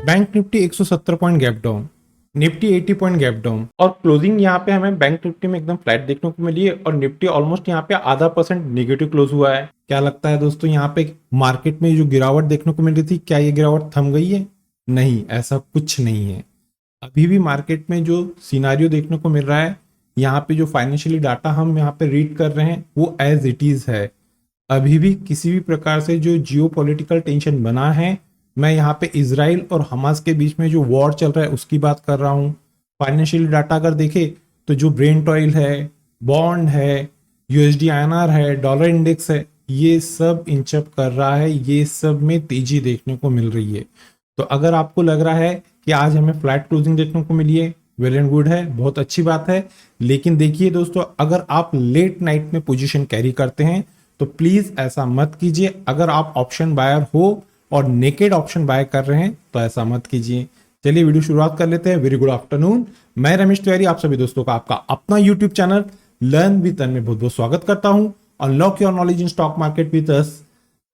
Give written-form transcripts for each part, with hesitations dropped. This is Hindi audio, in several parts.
Bank Nifty 170 point gap down, Nifty 80 point gap down और क्लोजिंग यहाँ पे हमें बैंक निफ्टी में एकदम फ्लैट देखने को मिली है और निफ्टी ऑलमोस्ट यहाँ पे आधा % नेगेटिव क्लोज हुआ है। क्या लगता है दोस्तों, यहाँ पे मार्केट में जो गिरावट देखने को मिल रही थी, क्या ये गिरावट थम गई है? नहीं, ऐसा कुछ नहीं है। अभी भी मार्केट में जो सिनारियो देखने को मिल रहा है, यहाँ पे जो फाइनेंशियली डाटा हम यहाँ पे रीड कर रहे हैं वो एज इट इज है। अभी भी किसी भी प्रकार से जो जियो पॉलिटिकल टेंशन बना है, मैं यहाँ पे इजराइल और हमास के बीच में जो वॉर चल रहा है उसकी बात कर रहा हूँ। फाइनेंशियल डाटा अगर देखे तो जो ब्रेंट ऑयल है, बॉन्ड है, यूएसडी आईएनआर है, डॉलर इंडेक्स है, ये सब इंचअप कर रहा है, ये सब में तेजी देखने को मिल रही है। तो अगर आपको लग रहा है कि आज हमें फ्लैट क्लोजिंग देखने को मिली है, वेल एंड गुड है, बहुत अच्छी बात है। लेकिन देखिए दोस्तों, अगर आप लेट नाइट में पोजीशन कैरी करते हैं तो प्लीज ऐसा मत कीजिए। अगर आप ऑप्शन बायर हो और नेकेड ऑप्शन बाय कर रहे हैं तो ऐसा मत कीजिए। चलिए वीडियो शुरुआत कर लेते हैं। वेरी गुड आफ्टरनून, मैं रमेश तिवारी आप सभी दोस्तों का आपका अपना यूट्यूब चैनल लर्न विद अन में बहुत बहुत स्वागत करता हूं। Unlock your knowledge in stock market with us.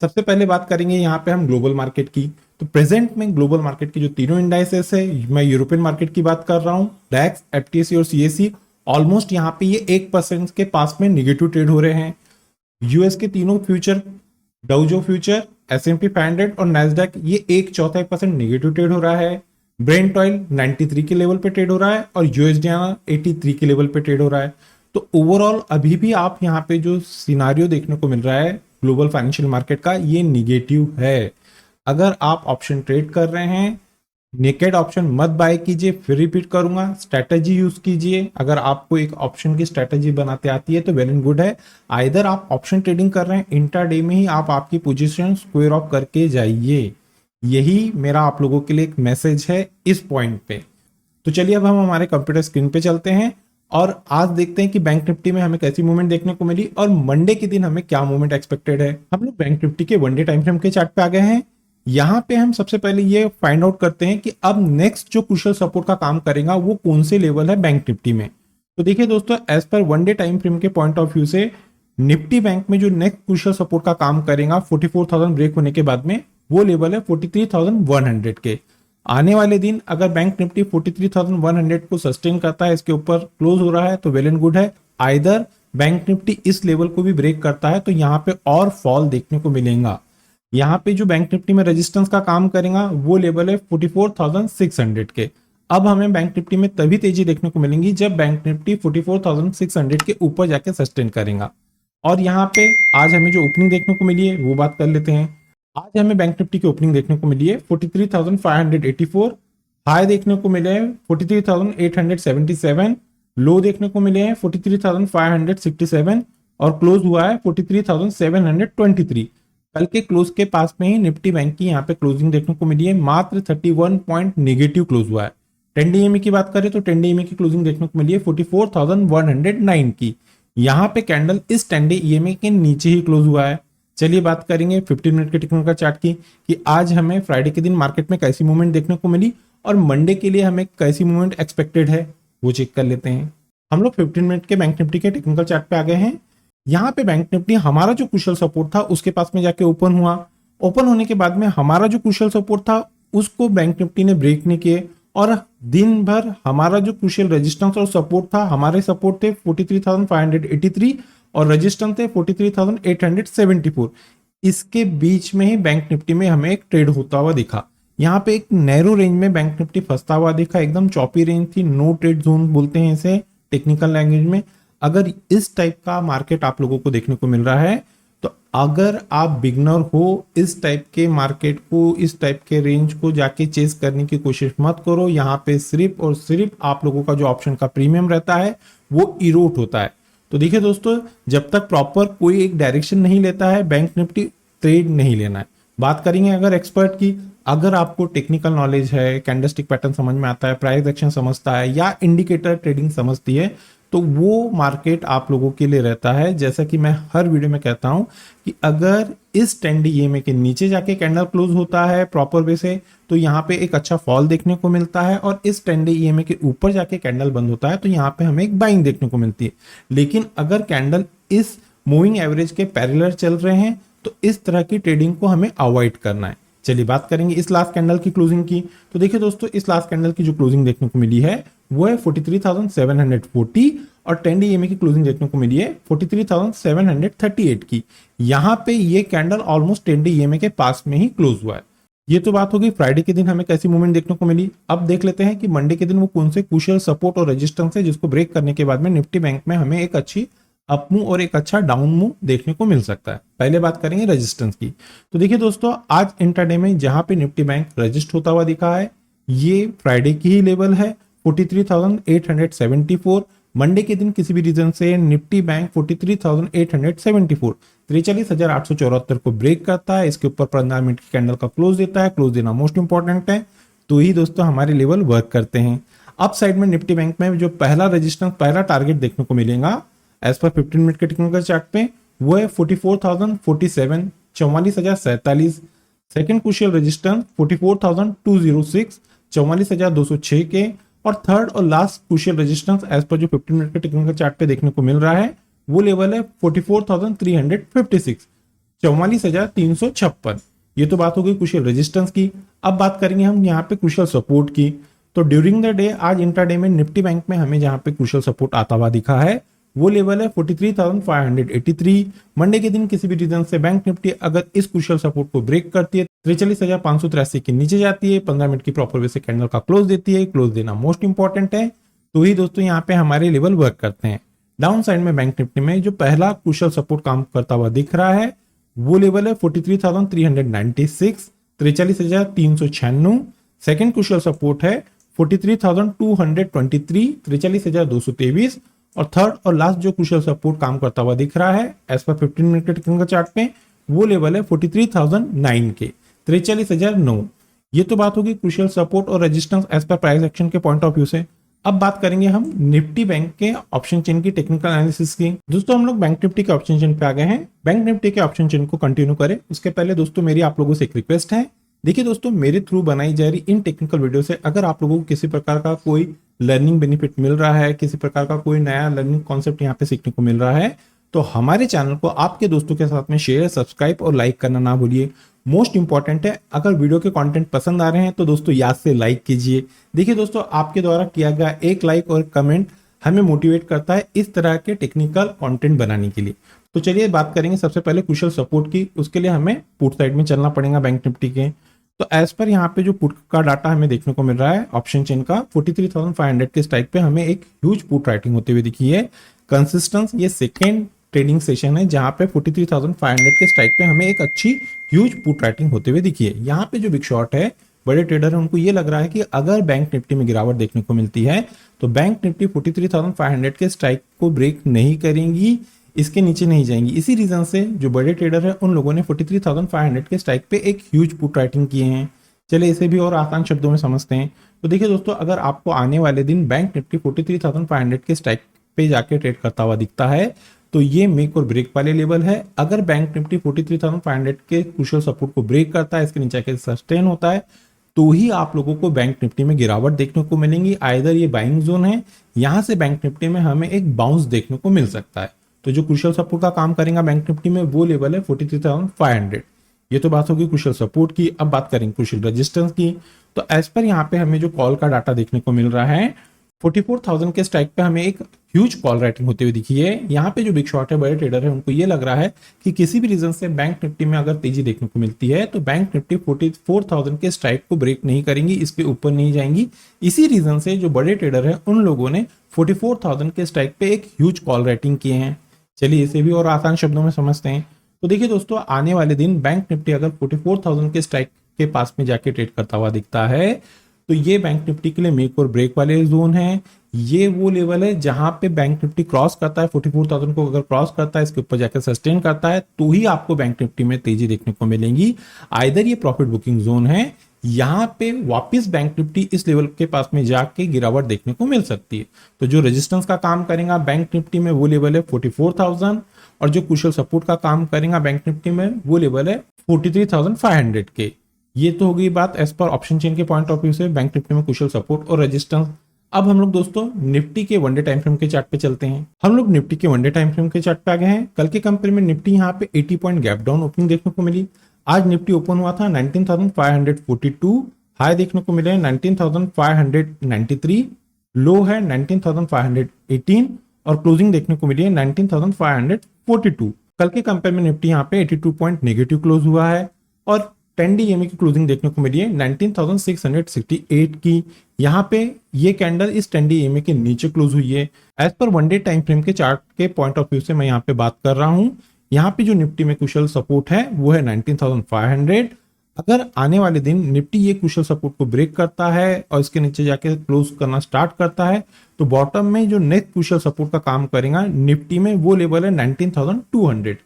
सबसे पहले बात करेंगे यहाँ पे हम ग्लोबल मार्केट की। तो प्रेजेंट में ग्लोबल मार्केट की जो तीनों इंडाइसेस है, मैं यूरोपियन मार्केट की बात कर रहा हूँ, डैक्स, एफटीएसई और सीएसई, ऑलमोस्ट यहाँ पे ये 1% के पास में निगेटिव ट्रेड हो रहे हैं। यूएस के तीनों फ्यूचर, डाउ फ्यूचर, S&P 500 और नैस्डैक, ये 1/4% नेगेटिव ट्रेड हो रहा है। ब्रेंट ऑयल 93 के लेवल पे ट्रेड हो रहा है और यूएसडी 83 के लेवल पे ट्रेड हो रहा है। तो ओवरऑल अभी भी आप यहाँ पे जो सिनारियो देखने को मिल रहा है ग्लोबल फाइनेंशियल मार्केट का, ये निगेटिव है। अगर आप ऑप्शन ट्रेड कर रहे हैं, नेकेड ऑप्शन मत बाय कीजिए। फिर रिपीट करूंगा, स्ट्रेटजी यूज कीजिए। अगर आपको एक ऑप्शन की स्ट्रेटजी बनाते आती है तो वेल एंड गुड है। आइदर आप ऑप्शन ट्रेडिंग कर रहे हैं, इंट्राडे में ही आप आपकी पोजीशन स्क्वायर ऑफ करके जाइए। यही मेरा आप लोगों के लिए एक मैसेज है इस पॉइंट पे। तो चलिए अब हम हमारे कंप्यूटर स्क्रीन पे चलते हैं और आज देखते हैं कि बैंक निफ्टी में हमें कैसी मूवमेंट देखने को मिली और मंडे के दिन हमें क्या मूवमेंट एक्सपेक्टेड है। हम लोग बैंक निफ्टी के वन डे टाइम फ्रेम के चार्ट पे आ गए हैं। यहाँ पे हम सबसे पहले ये फाइंड आउट करते हैं कि अब नेक्स्ट जो क्रूशियल सपोर्ट का काम करेगा वो कौन से लेवल है बैंक निफ्टी में। तो देखिए दोस्तों, as per one day time frame के पॉइंट ऑफ व्यू से निफ्टी बैंक में जो नेक्स्ट क्रूशियल सपोर्ट का काम करेगा 44,000 ब्रेक होने के बाद में, वो लेवल है 43,100 के। आने वाले दिन अगर बैंक निफ्टी 43,100 को सस्टेन करता है, इसके ऊपर क्लोज हो रहा है, तो वेल एंड गुड है। आइदर बैंक निफ्टी इस लेवल को भी ब्रेक करता है तो यहाँ पे और फॉल देखने को मिलेगा। यहाँ पे जो बैंक निफ्टी में रेजिस्टेंस का काम करेगा वो लेवल है 44,600 के। अब हमें बैंक निफ्टी में तभी तेजी देखने को मिलेंगी जब बैंक निफ्टी 44,600 के ऊपर जाके सस्टेन करेगा। और यहाँ पे आज हमें जो ओपनिंग देखने को मिली है वो बात कर लेते हैं। आज हमें बैंक निफ्टी की ओपनिंग देखने को मिली है 43,584, हाई देखने को मिले हैं 43,877, लो देखने को मिले हैं 43,567 और क्लोज हुआ है 43,723। कल के क्लोज के पास में ही निफ्टी बैंक की यहाँ पे क्लोजिंग देखने को मिली है, मात्र 31 पॉइंट नेगेटिव क्लोज हुआ है। 10 डीएमए की बात करें तो 10 डीएमए की क्लोजिंग देखने को मिली है 44,109 की। यहाँ पे कैंडल इस 10 डे ईएमए के नीचे ही क्लोज हुआ है। चलिए बात करेंगे 15 मिनट के टेक्निकल चार्ट की कि आज हमें फ्राइडे के दिन मार्केट में कैसी मूवमेंट देखने को मिली और मंडे के लिए हमें कैसी मूवमेंट एक्सपेक्टेड है वो चेक कर लेते हैं। हम लोग 15 मिनट के बैंक निफ्टी के टेक्निकल चार्ट पे आ गए हैं। यहाँ पे बैंक निफ्टी हमारा जो क्रूशियल सपोर्ट था उसके पास में जाके ओपन हुआ। ओपन होने के बाद में हमारा जो क्रूशियल सपोर्ट था उसको बैंक निफ्टी ने ब्रेक नहीं किए और दिन भर हमारा जो क्रूशियल रेजिस्टेंस और सपोर्ट था, हमारे सपोर्ट थे 43,583 और रेजिस्टेंस थे 43,874। इसके बीच में ही बैंक निफ्टी में हमें एक ट्रेड होता हुआ दिखा। यहाँ पे एक नैरो रेंज में बैंक निफ्टी फंसता हुआ दिखा, एकदम चौपी रेंज थी, नो ट्रेड जोन बोलते हैं इसे टेक्निकल लैंग्वेज में। अगर इस टाइप का मार्केट आप लोगों को देखने को मिल रहा है तो अगर आप बिगनर हो, इस टाइप के मार्केट को, इस टाइप के रेंज को जाके चेस करने की कोशिश मत करो। यहाँ पे सिर्फ और सिर्फ आप लोगों का जो ऑप्शन का प्रीमियम रहता है वो इरोट होता है। तो देखिए दोस्तों, जब तक प्रॉपर कोई एक डायरेक्शन नहीं लेता है बैंक निफ्टी, ट्रेड नहीं लेना है। बात करेंगे अगर एक्सपर्ट की, अगर आपको टेक्निकल नॉलेज है, कैंडलस्टिक पैटर्न समझ में आता है, प्राइस एक्शन समझता है या इंडिकेटर ट्रेडिंग समझती है, तो वो मार्केट आप लोगों के लिए रहता है। जैसा कि मैं हर वीडियो में कहता हूं कि अगर इस 10 ईएमए के नीचे जाके कैंडल क्लोज होता है प्रॉपर वे से तो यहाँ पे एक अच्छा फॉल देखने को मिलता है और इस 10 ईएमए के ऊपर जाके कैंडल बंद होता है तो यहाँ पे हमें एक बाइंग देखने को मिलती है। लेकिन अगर कैंडल इस मूविंग एवरेज के पैरेलल चल रहे हैं तो इस तरह की ट्रेडिंग को हमें अवॉइड करना है। चलिए बात करेंगे इस लास्ट कैंडल की क्लोजिंग की। तो देखिए दोस्तों, इस लास्ट कैंडल की जो क्लोजिंग देखने को मिली है वो है 43,740 और 10 डे ईएमए की क्लोजिंग देखने को मिली है 43,738 की। यहाँ पे ये कैंडल ऑलमोस्ट 10 डे ईएमए के पास में ही क्लोज हुआ है। ये तो बात होगी फ्राइडे के दिन हमें कैसी मूवमेंट देखने को मिली। अब देख लेते हैं कि मंडे के दिन वो कौन से क्रूशियल सपोर्ट और रेजिस्टेंस है जिसको ब्रेक करने के बाद में निफ्टी बैंक में हमें एक अच्छी अप मूव और एक अच्छा डाउन मूव देखने को मिल सकता है। पहले बात करेंगे रेजिस्टेंस की। तो देखिए दोस्तों, आज इंट्राडे में जहां पे निफ्टी बैंक रजिस्ट होता हुआ दिखा है ये फ्राइडे की ही लेवल है 43,874। मंडे के दिन किसी भी रीजन से निफ्टी बैंक 43,874 43,874 को ब्रेक करता है, इसके ऊपर 15 मिनट की कैंडल का क्लोज देता है। क्लोज देना मोस्ट इंपॉर्टेंट है, तो ही दोस्तों हमारे लेवल वर्क करते हैं। अप साइड में निफ्टी बैंक में जो पहला रेजिस्टेंस पहला टारगेट देखने को मिलेगा एज पर 15 मिनट के टेक्निकल चार्ट पे वो है 44,047 44,047। सेकंड क्रूशियल रेजिस्टेंस 44,206 44,206 के। और थर्ड और लास्ट क्रूशियल रेजिस्टेंस एज पर जो 15 मिनट के टेक्निकल चार्ट पे देखने को मिल रहा है वो लेवल है 44,356 44,356। ये तो बात हो गई क्रूशियल रेजिस्टेंस की। अब बात करेंगे हम यहाँ पे क्रूशियल सपोर्ट की। तो ड्यूरिंग द डे आज इंट्राडे में निफ्टी बैंक में हमें जहाँ पे क्रूशियल सपोर्ट आता हुआ दिखा है वो लेवल है 43,583। मंडे के दिन किसी भी रीजन से बैंक निफ्टी अगर इस क्रूशियल सपोर्ट को ब्रेक करती है 43,583 के नीचे जाती है, 15 मिनट की प्रॉपर वे से कैंडल का क्लोज देती है। क्लोज देना मोस्ट इंपॉर्टेंट है, तो ही दोस्तों यहाँ पे हमारे लेवल वर्क करते हैं। डाउन साइड में बैंक निफ्टी में जो पहला क्रूशियल सपोर्ट काम करता हुआ दिख रहा है वो लेवल है 43,396 43,396। सेकेंड क्रूशियल सपोर्ट है 43,223 43,223। और थर्ड और लास्ट जो क्रूशियल सपोर्ट काम करता हुआ दिख रहा है एज पर 15 मिनट के टेक्निकल चार्ट पे वो लेवल है 43,009 के 43,009। ये तो बात होगी क्रूशियल सपोर्ट और resistance as per price action के पॉइंट ऑफ व्यू से। अब बात करेंगे हम निफ्टी बैंक के ऑप्शन चेन की टेक्निकल एनालिसिस की। दोस्तों हम लोग बैंक निफ्टी के ऑप्शन चेन पे आ गए हैं। बैंक निफ्टी के ऑप्शन चेन को कंटिन्यू करें उसके पहले दोस्तों मेरी आप लोगों से एक रिक्वेस्ट है। देखिए दोस्तों, मेरे थ्रू बनाई जा रही इन टेक्निकल वीडियो से अगर आप लोगों को किसी प्रकार का कोई लर्निंग बेनिफिट मिल रहा है, किसी प्रकार का कोई नया लर्निंग कॉन्सेप्ट यहाँ पे सीखने को मिल रहा है, तो हमारे चैनल को आपके दोस्तों के साथ में शेयर, सब्सक्राइब और लाइक करना ना भूलिए। मोस्ट इंपॉर्टेंट है, अगर वीडियो के कंटेंट पसंद आ रहे हैं तो दोस्तों याद से लाइक कीजिए। देखिए दोस्तों, आपके द्वारा किया गया एक लाइक और कमेंट हमें मोटिवेट करता है इस तरह के टेक्निकल कंटेंट बनाने के लिए। तो चलिए बात करेंगे सबसे पहले क्रूशियल सपोर्ट की। उसके लिए हमें पुट साइड में चलना पड़ेगा बैंक निफ्टी के। तो एज पर यहाँ पे जो पुट का डाटा हमें देखने को मिल रहा है ऑप्शन चेन का 43,500 के स्ट्राइक पे हमें एक ह्यूज पुट राइटिंग होते हुए दिखी है। कंसिस्टेंस ये सेकेंड ट्रेडिंग सेशन है जहां पे 43,500 के स्ट्राइक पे हमें एक अच्छी ह्यूज पुट राइटिंग होते हुए दिखी है। यहाँ पे जो बिग शॉट है, बड़े ट्रेडर है, उनको ये लग रहा है कि अगर बैंक निफ्टी में गिरावट देखने को मिलती है तो बैंक निफ्टी 43,500 के स्ट्राइक को ब्रेक नहीं करेंगी, इसके नीचे नहीं जाएंगी। इसी रीजन से जो बड़े ट्रेडर है उन लोगों ने 43,500 के स्ट्राइक पे एक ह्यूज पुट राइटिंग किए हैं। चलिए इसे भी और आसान शब्दों में समझते हैं। तो देखिए दोस्तों, अगर आपको आने वाले दिन बैंक निफ्टी 43,500 के स्ट्राइक पे जाके ट्रेड करता हुआ दिखता है तो ये मेक और ब्रेक वाले लेवल है। अगर बैंक निफ्टी 43,500 के क्रूशियल सपोर्ट को ब्रेक करता है, इसके नीचे आके सस्टेन होता है, तो ही आप लोगों को बैंक निफ्टी में गिरावट देखने को मिलेंगी। आइदर ये बाइंग जोन है, यहां से बैंक निफ्टी में हमें एक बाउंस देखने को मिल सकता है। तो जो क्रूशियल सपोर्ट का काम करेगा बैंक निफ्टी में वो लेवल है 43,500। ये तो बात होगी क्रूशियल सपोर्ट की। अब बात करेंगे क्रूशियल रेजिस्टेंस की। तो एज पर यहाँ पे हमें जो कॉल का डाटा देखने को मिल रहा है 44,000 के स्ट्राइक पे हमें एक ह्यूज कॉल राइटिंग होती हुई दिखी है। यहाँ पे जो बिग शॉट है, बड़े ट्रेडर है, उनको ये लग रहा है कि किसी भी रीजन से बैंक निफ्टी में अगर तेजी देखने को मिलती है तो बैंक निफ्टी 44,000 के स्ट्राइक को ब्रेक नहीं करेंगी, इसके ऊपर नहीं जाएंगी। इसी रीजन से जो बड़े ट्रेडर है उन लोगों ने 44,000 के स्ट्राइक पे एक ह्यूज कॉल राइटिंग किए हैं। चलिए इसे भी और आसान शब्दों में समझते हैं। तो देखिए दोस्तों, आने वाले दिन बैंक निफ्टी अगर 44,000 के स्ट्राइक के पास में जाके ट्रेड करता हुआ दिखता है तो ये बैंक निफ्टी के लिए मेक और ब्रेक वाले जोन है। ये वो लेवल है जहां पे बैंक निफ्टी क्रॉस करता है 44,000 को, अगर क्रॉस करता है, इसके ऊपर जाकर सस्टेन करता है, तो ही आपको बैंक निफ्टी में तेजी देखने को मिलेगी। आइदर ये प्रॉफिट बुकिंग जोन है, यहाँ पे वापस बैंक निफ्टी इस लेवल के पास में जाके गिरावट देखने को मिल सकती है। तो जो रेजिस्टेंस का काम करेगा बैंक निफ्टी में वो लेवल है 44,000 और जो क्रूशियल सपोर्ट का काम करेगा बैंक निफ्टी में वो लेवल है 43,500 के। ये तो हो गई बात एज पर ऑप्शन चेन के पॉइंट ऑफ व्यू से बैंक निफ्टी में क्रूशियल सपोर्ट और रेजिस्टेंस। अब हम लोग दोस्तों निफ्टी के वनडे टाइम फ्रेम के चार्ट पे चलते हैं। हम लोग निफ्टी के वनडे टाइम फ्रेम के चार्ट पे आ गए हैं। कल के कंपेयर में निफ्टी यहाँ पे 80 पॉइंट गैप डाउन ओपनिंग देखने को मिली। आज निफ्टी ओपन हुआ था 19,542, हाई देखने को मिले 19,593, लो है 19,518 और क्लोजिंग देखने को मिली है 19,542। कल के कंपेयर में निफ्टी यहाँ पे 82 पॉइंट नेगेटिव क्लोज हुआ है और 10 डे ईएमए की क्लोजिंग देखने को मिली है 19,668 की। यहाँ पे ये कैंडल इस 10 डे ईएमए के नीचे क्लोज हुई है। As per one day time frame के चार्ट के पॉइंट ऑफ व्यू से मैं यहाँ पे बात कर रहा हूँ। यहाँ पे जो निफ्टी में कुशल सपोर्ट है वो है 19,500। अगर आने वाले दिन निफ्टी ये कुशल सपोर्ट को ब्रेक करता है और इसके नीचे जाके क्लोज करना स्टार्ट करता है तो बॉटम में जो नेक्स्ट कुशल सपोर्ट का काम करेगा निफ्टी में वो लेवल है 19,200।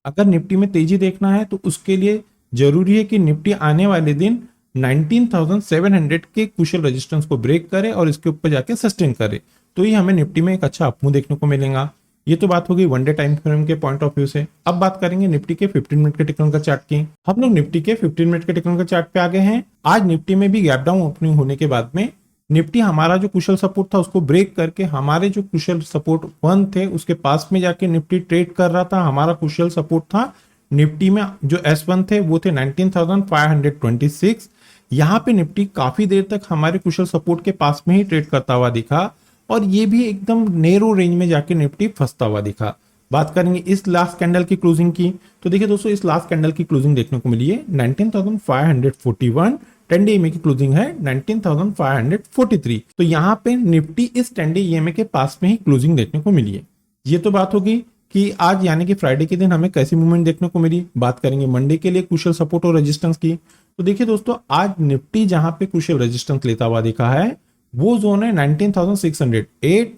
अगर निफ्टी में तेजी देखना है तो उसके लिए जरूरी है कि निफ्टी आने वाले दिन 19,700 के कुशल रेजिस्टेंस को ब्रेक करे और इसके ऊपर जाके सस्टेन करे, तो ही हमें निफ्टी में एक अच्छा अपमूव देखने को मिलेगा। ये तो बात होगी वन डे टाइम फ्रेम के पॉइंट ऑफ व्यू से। अब बात करेंगे निफ्टी के 15 मिनट के टेक्निकल चार्ट की। हम लोग निफ्टी के 15 मिनट के टेक्निकल चार्ट पे आ गए हैं। आज निफ्टी में भी गैप डाउन ओपनिंग होने के बाद में निफ्टी हमारा जो कुशल सपोर्ट था उसको ब्रेक करके हमारे जो कुशल सपोर्ट 1 थे उसके पास में जाके निफ्टी ट्रेड कर रहा था। हमारा कुशल सपोर्ट था निफ्टी में जो S1 थे वो थे 19,526। यहाँ पे निफ्टी काफी देर तक हमारे कुशल सपोर्ट के पास में ही ट्रेड करता हुआ दिखा और ये भी एकदम नेरो रेंज में जाके निफ्टी फंसता हुआ दिखा। बात करेंगे इस लास्ट कैंडल की क्लोजिंग की तो देखिए दोस्तों इस लास्ट कैंडल की क्लोजिंग देखने को मिली है 19,541। 10 डे ईएमए की क्लोजिंग है 19,543। तो यहाँ पे निफ्टी इस 10 डे ईएमए के पास में ही क्लोजिंग देखने को मिली है। ये तो बात होगी कि आज यानी कि फ्राइडे के दिन हमें कैसी मूवमेंट देखने को मिली। बात करेंगे मंडे के लिए कुशल सपोर्ट और रेजिस्टेंस की। तो देखिए दोस्तों आज निफ्टी जहां पे कुशल रेजिस्टेंस लेता हुआ दिखा है वो जोन है 19,608।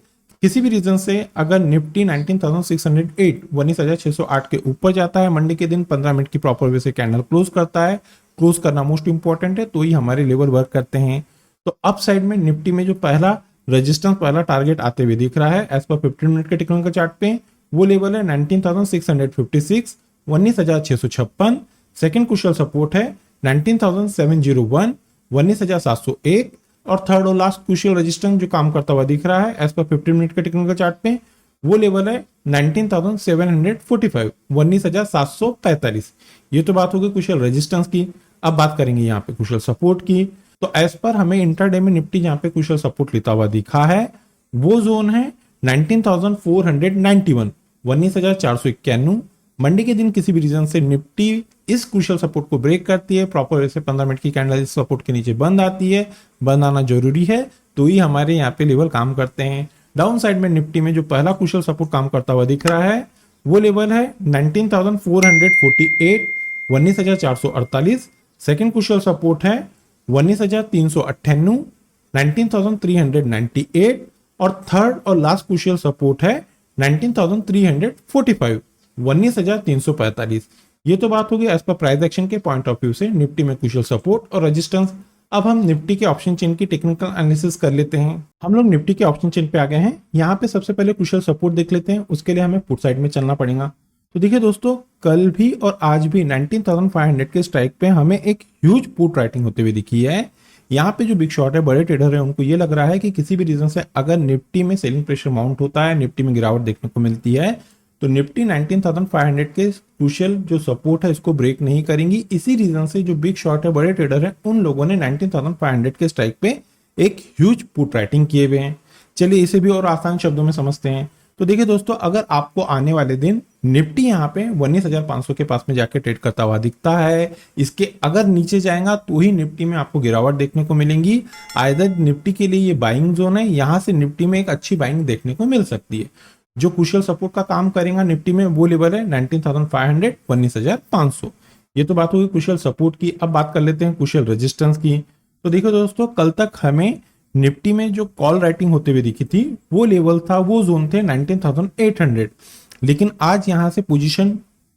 किसी भी रीजन से अगर निफ्टी 19,608 19,608 के ऊपर जाता है मंडे के दिन 15 मिनट की प्रॉपर वे से कैंडल क्लोज करता है, क्लोज करना मोस्ट इंपॉर्टेंट है, तो ही हमारे लेवल वर्क करते हैं। तो अप साइड में निफ्टी में जो पहला रेजिस्टेंस पहला टारगेट आते हुए दिख रहा है एज पर 15 मिनट के टेक्निकल चार्ट पे वो लेवल है 19,656 19,656। सेकेंड कुशल सपोर्ट है 19,701 19,701 और थर्ड और लास्ट कुशल रेजिस्टेंस जो काम करता हुआ दिख रहा है एज पर 15 मिनट के टेक्निकल चार्ट पे वो लेवल है 19,745 19,745। ये तो बात होगी कुशल रेजिस्टेंस की। अब बात करेंगे यहाँ पे कुशल सपोर्ट की। तो एज पर हमें इंटरडे में निफ्टी जहाँ पे कुशल सपोर्ट लेता हुआ दिखा है वो जोन है 19,491 19,491। मंडे के दिन किसी भी रीजन से निफ्टी इस कुशल सपोर्ट को ब्रेक करती है, प्रॉपर वैसे 15 मिनट की कैंडल इस सपोर्ट के नीचे बंद आती है, बंद आना जरूरी है तो ही हमारे यहाँ पे लेवल काम करते हैं। डाउन साइड में निफ्टी में जो पहला कुशल सपोर्ट काम करता हुआ दिख रहा है वो लेवल है 19,448 19,448। सेकेंड कुशल सपोर्ट है 19,398 19,398 और थर्ड और लास्ट कुशल सपोर्ट है 19,345 19,345। ये तो बात होगी एज पर प्राइस एक्शन के पॉइंट ऑफ व्यू से निफ्टी में कुशल सपोर्ट और रेजिस्टेंस। अब हम निफ्टी के ऑप्शन चेन की टेक्निकल एनालिसिस कर लेते हैं। हम लोग निफ्टी के ऑप्शन चेन पे आ गए हैं। यहाँ पे सबसे पहले कुशल सपोर्ट देख लेते हैं, उसके लिए हमें पुट साइड में चलना पड़ेगा। तो देखिए दोस्तों कल भी और आज भी 19,500 के स्ट्राइक पे हमें एक ह्यूज पुट राइटिंग होते हुए दिखी है। यहाँ पे जो बिग शॉट है, बड़े ट्रेडर है, उनको ये लग रहा है कि किसी भी रीजन से अगर निफ्टी में सेलिंग प्रेशर माउंट होता है, निफ्टी में गिरावट देखने को मिलती है तो निफ्टी 19,500 के क्रूशियल जो सपोर्ट है इसको ब्रेक नहीं करेंगी। इसी रीजन से जो बिग शॉट है, बड़े ट्रेडर है, उन लोगों ने 19,500 के स्ट्राइक पे एक ह्यूज पुट राइटिंग किए हुए हैं। चलिए इसे भी और आसान शब्दों में समझते हैं। तो देखिए दोस्तों अगर आपको आने वाले दिन निफ्टी यहाँ पे 19,500 के पास में जाके ट्रेड करता हुआ दिखता है, इसके अगर नीचे जाएगा तो ही निफ्टी में आपको गिरावट देखने को मिलेंगी। आइदर निफ्टी के लिए ये बाइंग जोन है, यहाँ से निफ्टी में एक अच्छी बाइंग देखने को मिल सकती है। जो कुशल सपोर्ट का काम करेगा निफ्टी में वो लेवल है 19,500 19,500। ये तो बात होगी कुशल सपोर्ट की। अब बात कर लेते हैं कुशल रेजिस्टेंस की। तो देखो दोस्तों कल तक हमें निफ्टी में जो कॉल राइटिंग होते हुए दिखी थी वो लेवल था, वो जोन थे 19,800, लेकिन आज यहां से पोजीशन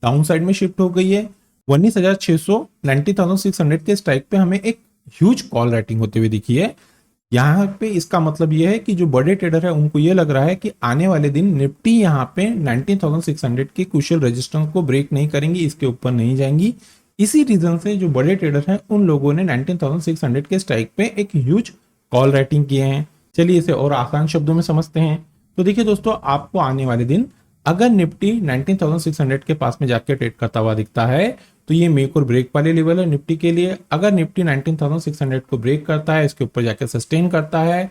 डाउन साइड में शिफ्ट हो गई है 19,600 19,600 के स्ट्राइक पे हमें एक ह्यूज कॉल राइटिंग होते हुए दिखी है। यहाँ पे इसका मतलब यह है कि जो बड़े ट्रेडर है उनको ये लग रहा है कि आने वाले दिन निफ्टी यहाँ पे 19,600 के क्रूशियल रेजिस्टेंस को ब्रेक नहीं करेंगी, इसके ऊपर नहीं जाएंगी। इसी रीजन से जो बड़े ट्रेडर हैं उन लोगों ने 19,600 के स्ट्राइक पे एक ह्यूज कॉल राइटिंग किए हैं। चलिए इसे और आसान शब्दों में समझते हैं। तो देखिए दोस्तों आपको आने वाले दिन अगर निफ्टी 19,600 के पास में जाके ट्रेड करता हुआ दिखता है तो तो ये मेक और ब्रेक वाले लेवल है निफ्टी के लिए। अगर निफ्टी 19,600 को ब्रेक करता है, इसके ऊपर जाकर सस्टेन करता है,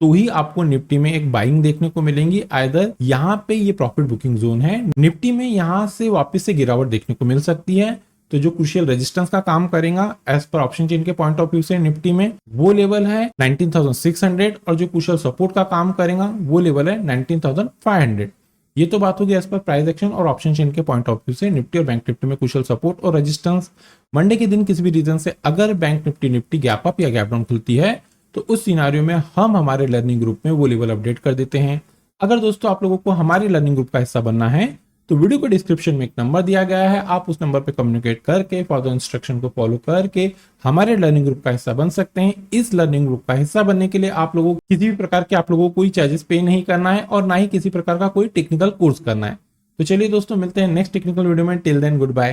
तो ही आपको निफ्टी में एक बाइंग देखने को मिलेंगी। आइदर यहाँ पे ये प्रॉफिट बुकिंग जोन है, निफ्टी में यहाँ से वापस से गिरावट देखने को मिल सकती है। तो जो क्रूशियल रेजिस्टेंस का काम करेगा एज पर ऑप्शन चेन के पॉइंट ऑफ व्यू से निफ्टी में, वो लेवल है 19,600, और जो क्रूशियल सपोर्ट का काम करेगा वो लेवल है 19,500। ये तो बात होगी एज पर प्राइस एक्शन और ऑप्शन चेन के पॉइंट ऑफ व्यू से निफ्टी और बैंक निफ्टी में क्रूशियल सपोर्ट और रेजिस्टेंस। मंडे के दिन किसी भी रीजन से अगर बैंक निफ्टी गैप अप या गैप डाउन खुलती है, तो उस सिनारियो में हम हमारे लर्निंग ग्रुप में वो लेवल अपडेट कर देते हैं। अगर दोस्तों आप लोगों को हमारे लर्निंग ग्रुप का हिस्सा बनना है, तो वीडियो को डिस्क्रिप्शन में एक नंबर दिया गया है, आप उस नंबर पे कम्युनिकेट करके फॉर द इंस्ट्रक्शन को फॉलो करके हमारे लर्निंग ग्रुप का हिस्सा बन सकते हैं। इस लर्निंग ग्रुप का हिस्सा बनने के लिए आप लोगों को किसी भी प्रकार के कोई चार्जेस पे नहीं करना है और ना ही किसी प्रकार का कोई टेक्निकल कोर्स करना है। तो चलिए दोस्तों, मिलते हैं नेक्स्ट टेक्निकल वीडियो में। Till then good bye.